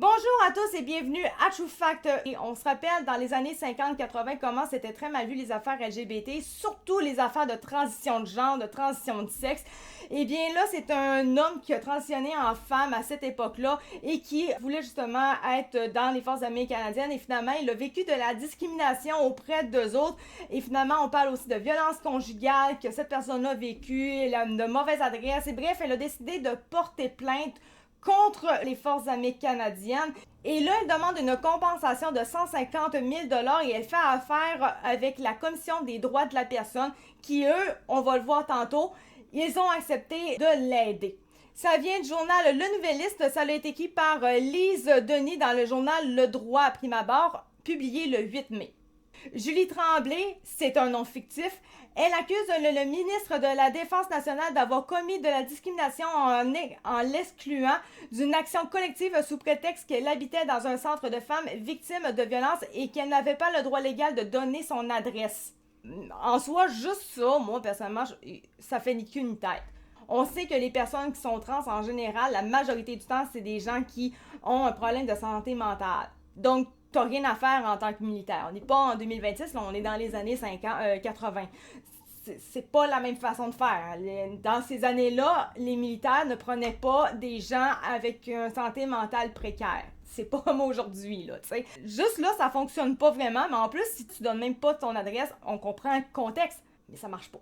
Bonjour à tous et bienvenue à True Fact. Et on se rappelle dans les années 50-80 comment c'était très mal vu les affaires LGBT, surtout les affaires de transition de genre, de transition de sexe. Et bien là, c'est un homme qui a transitionné en femme à cette époque-là et qui voulait justement être dans les forces armées canadiennes et finalement, il a vécu de la discrimination auprès d'eux autres et finalement, on parle aussi de violence conjugale que cette personne-là a vécu, elle a de mauvaises adresses et bref, elle a décidé de porter plainte contre les forces armées canadiennes. Et là, elle demande une compensation de 150 000 $ et elle fait affaire avec la Commission des droits de la personne qui, eux, on va le voir tantôt, ils ont accepté de l'aider. Ça vient du journal Le Nouvelliste, ça a été écrit par Lise Denis dans le journal Le Droit à prime abord, publié le 8 mai. Julie Tremblay, c'est un nom fictif, elle accuse le ministre de la Défense nationale d'avoir commis de la discrimination en l'excluant d'une action collective sous prétexte qu'elle habitait dans un centre de femmes victimes de violences et qu'elle n'avait pas le droit légal de donner son adresse. En soi, juste ça, moi, personnellement, ça fait ni queue ni tête. On sait que les personnes qui sont trans, en général, la majorité du temps, c'est des gens qui ont un problème de santé mentale. Donc, t'as rien à faire en tant que militaire. On n'est pas en 2026, là, on est dans les années 80. C'est pas la même façon de faire. Dans ces années-là, les militaires ne prenaient pas des gens avec une santé mentale précaire. C'est pas comme aujourd'hui, là, tu sais. Juste là, ça fonctionne pas vraiment, mais en plus, si tu donnes même pas ton adresse, on comprend le contexte, mais ça marche pas.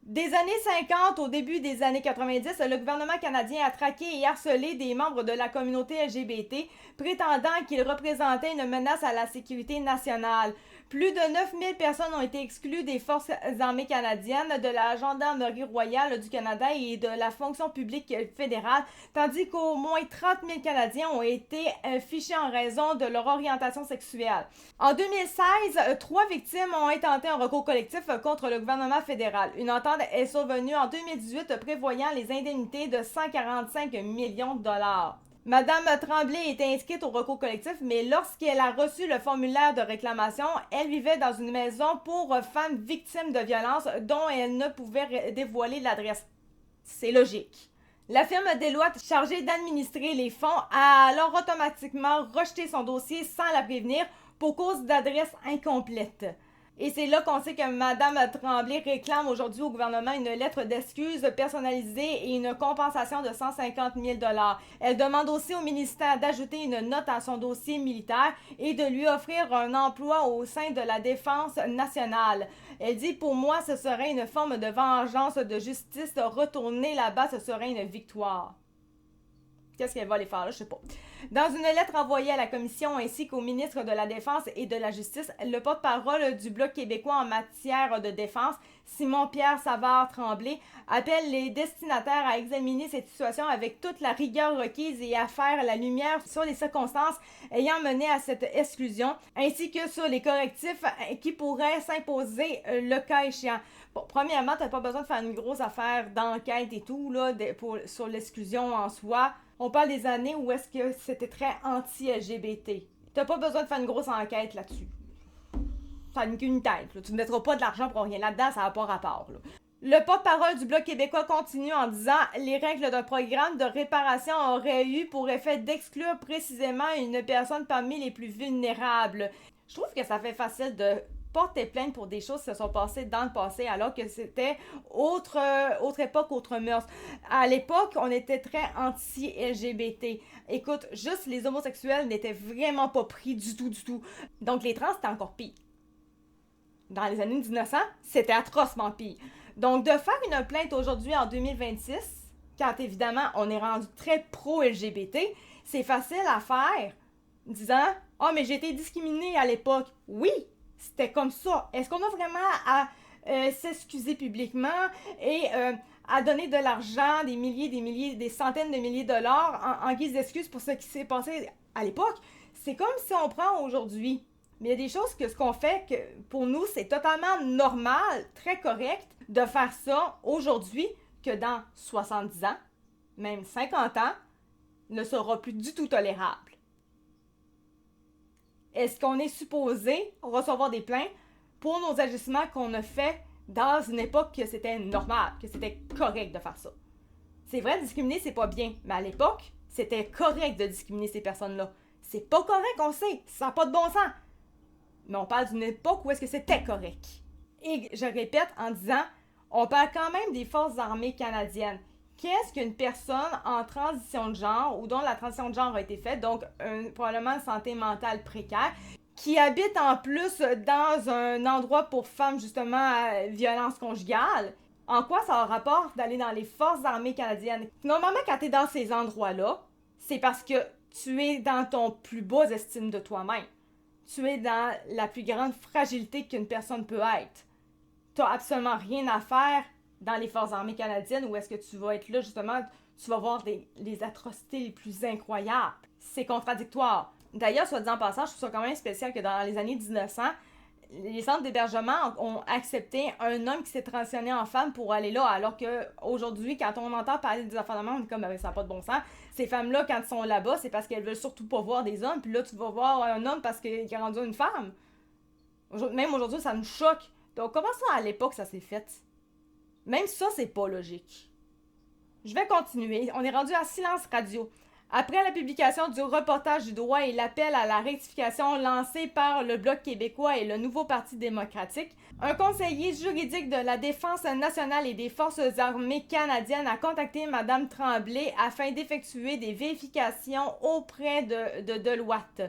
Des années 50 au début des années 90, le gouvernement canadien a traqué et harcelé des membres de la communauté LGBT, prétendant qu'ils représentaient une menace à la sécurité nationale. Plus de 9000 personnes ont été exclues des forces armées canadiennes, de la Gendarmerie royale du Canada et de la fonction publique fédérale, tandis qu'au moins 30 000 Canadiens ont été fichés en raison de leur orientation sexuelle. En 2016, 3 victimes ont intenté un recours collectif contre le gouvernement fédéral. Une entente est survenue en 2018 prévoyant les indemnités de 145 millions de $. Madame Tremblay était inscrite au recours collectif, mais lorsqu'elle a reçu le formulaire de réclamation, elle vivait dans une maison pour femmes victimes de violences dont elle ne pouvait dévoiler l'adresse. C'est logique. La firme Deloitte, chargée d'administrer les fonds, a alors automatiquement rejeté son dossier sans la prévenir pour cause d'adresse incomplète. Et c'est là qu'on sait que Mme Tremblay réclame aujourd'hui au gouvernement une lettre d'excuse personnalisée et une compensation de 150 000 $. Elle demande aussi au ministère d'ajouter une note à son dossier militaire et de lui offrir un emploi au sein de la Défense nationale. Elle dit « Pour moi, ce serait une forme de vengeance, de justice. Retourner là-bas, ce serait une victoire. » Qu'est-ce qu'elle va aller faire là? Je sais pas. Dans une lettre envoyée à la Commission ainsi qu'au ministre de la Défense et de la Justice, le porte-parole du Bloc québécois en matière de défense, Simon-Pierre Savard-Tremblay, appelle les destinataires à examiner cette situation avec toute la rigueur requise et à faire la lumière sur les circonstances ayant mené à cette exclusion, ainsi que sur les correctifs qui pourraient s'imposer le cas échéant. Bon, premièrement, t'as pas besoin de faire une grosse affaire d'enquête et tout là, sur l'exclusion en soi. On parle des années où est-ce que c'était très anti-LGBT. T'as pas besoin de faire une grosse enquête là-dessus. Ça n'a qu'une tête. Là. Tu ne mettras pas de l'argent pour rien là-dedans, ça n'a pas rapport. Là. Le porte-parole du Bloc québécois continue en disant « Les règles d'un programme de réparation auraient eu pour effet d'exclure précisément une personne parmi les plus vulnérables. » Je trouve que ça fait facile de porter plainte pour des choses qui se sont passées dans le passé alors que c'était autre époque, autre mœurs. À l'époque, on était très anti-LGBT. Écoute, juste les homosexuels n'étaient vraiment pas pris du tout. Donc les trans, c'était encore pire. Dans les années 1900, c'était atrocement pire. Donc de faire une plainte aujourd'hui en 2026, quand évidemment on est rendu très pro-LGBT, c'est facile à faire, disant « Ah, mais j'ai été discriminée à l'époque. » Oui! C'était comme ça. Est-ce qu'on a vraiment à s'excuser publiquement et à donner de l'argent, des centaines de milliers de dollars en guise d'excuse pour ce qui s'est passé à l'époque? C'est comme si on prend aujourd'hui. Mais il y a des choses que ce qu'on fait, que pour nous, c'est totalement normal, très correct de faire ça aujourd'hui que dans 70 ans, même 50 ans, ne sera plus du tout tolérable. Est-ce qu'on est supposé recevoir des plaintes pour nos agissements qu'on a fait dans une époque que c'était normal, que c'était correct de faire ça? C'est vrai, discriminer, c'est pas bien, mais à l'époque, c'était correct de discriminer ces personnes-là. C'est pas correct, on sait, ça n'a pas de bon sens. Mais on parle d'une époque où est-ce que c'était correct. Et je répète en disant, on parle quand même des forces armées canadiennes. Qu'est-ce qu'une personne en transition de genre ou dont la transition de genre a été faite, donc probablement une santé mentale précaire, qui habite en plus dans un endroit pour femmes justement à violence conjugale, en quoi ça a rapport d'aller dans les forces armées canadiennes? Normalement, quand tu es dans ces endroits-là, c'est parce que tu es dans ton plus bas estime de toi-même. Tu es dans la plus grande fragilité qu'une personne peut être. Tu n'as absolument rien à faire dans les forces armées canadiennes où est-ce que tu vas être là, justement, tu vas voir les atrocités les plus incroyables. C'est contradictoire. D'ailleurs, soit dit en passant, je trouve ça quand même spécial que dans les années 1900, les centres d'hébergement ont accepté un homme qui s'est transitionné en femme pour aller là, alors qu'aujourd'hui, quand on entend parler des enfants de on est comme, ça n'a pas de bon sens. Ces femmes-là, quand elles sont là-bas, c'est parce qu'elles veulent surtout pas voir des hommes, puis là, tu vas voir un homme parce qu'il est rendu une femme. Même aujourd'hui, ça nous choque. Donc, comment ça, à l'époque, ça s'est fait? Même ça, c'est pas logique. Je vais continuer. On est rendu à silence radio. Après la publication du reportage du droit et l'appel à la rectification lancé par le Bloc québécois et le Nouveau Parti démocratique, un conseiller juridique de la Défense nationale et des Forces armées canadiennes a contacté Mme Tremblay afin d'effectuer des vérifications auprès de Deloitte.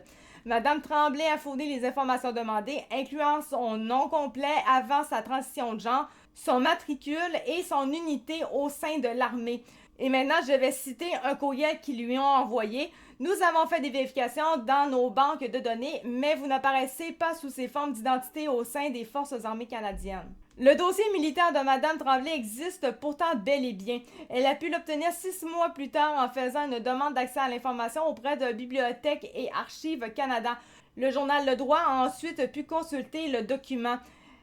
Mme Tremblay a fourni les informations demandées, incluant son nom complet avant sa transition de genre, son matricule et son unité au sein de l'armée. Et maintenant, je vais citer un courriel qu'ils lui ont envoyé. Nous avons fait des vérifications dans nos banques de données, mais vous n'apparaissez pas sous ces formes d'identité au sein des Forces armées canadiennes. Le dossier militaire de Mme Tremblay existe pourtant bel et bien. Elle a pu l'obtenir 6 mois plus tard en faisant une demande d'accès à l'information auprès de Bibliothèque et Archives Canada. Le journal Le Droit a ensuite pu consulter le document.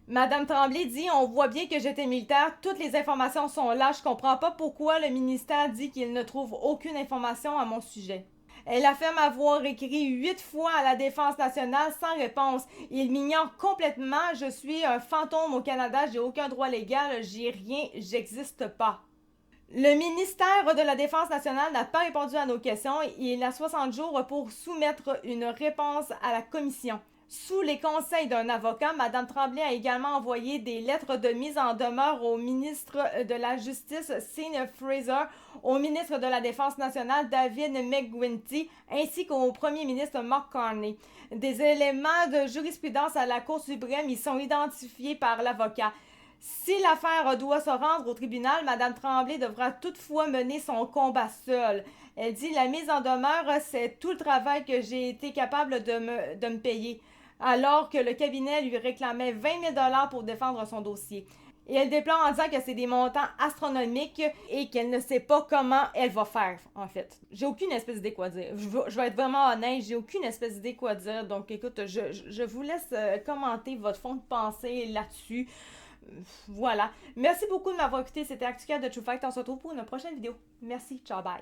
Madame Tremblay dit « On voit bien que j'étais militaire, toutes les informations sont là, je comprends pas pourquoi le ministère dit qu'il ne trouve aucune information à mon sujet. » Elle affirme avoir écrit 8 fois à la Défense nationale sans réponse. Il m'ignore complètement, je suis un fantôme au Canada, j'ai aucun droit légal, j'ai rien, j'existe pas. Le ministère de la Défense nationale n'a pas répondu à nos questions et il a 60 jours pour soumettre une réponse à la commission. Sous les conseils d'un avocat, Mme Tremblay a également envoyé des lettres de mise en demeure au ministre de la Justice, Sean Fraser, au ministre de la Défense nationale, David McGuinty, ainsi qu'au premier ministre Mark Carney. Des éléments de jurisprudence à la Cour suprême y sont identifiés par l'avocat. Si l'affaire doit se rendre au tribunal, Mme Tremblay devra toutefois mener son combat seule. Elle dit « La mise en demeure, c'est tout le travail que j'ai été capable de me payer. » alors que le cabinet lui réclamait 20 000 $ pour défendre son dossier. Et elle déplore en disant que c'est des montants astronomiques et qu'elle ne sait pas comment elle va faire, en fait. J'ai aucune espèce d'idée quoi dire. Je vais être vraiment honnête, j'ai aucune espèce d'idée quoi dire. Donc, écoute, je vous laisse commenter votre fond de pensée là-dessus. Voilà. Merci beaucoup de m'avoir écouté. C'était ActuCat de True Fact. On se retrouve pour une prochaine vidéo. Merci. Ciao, bye.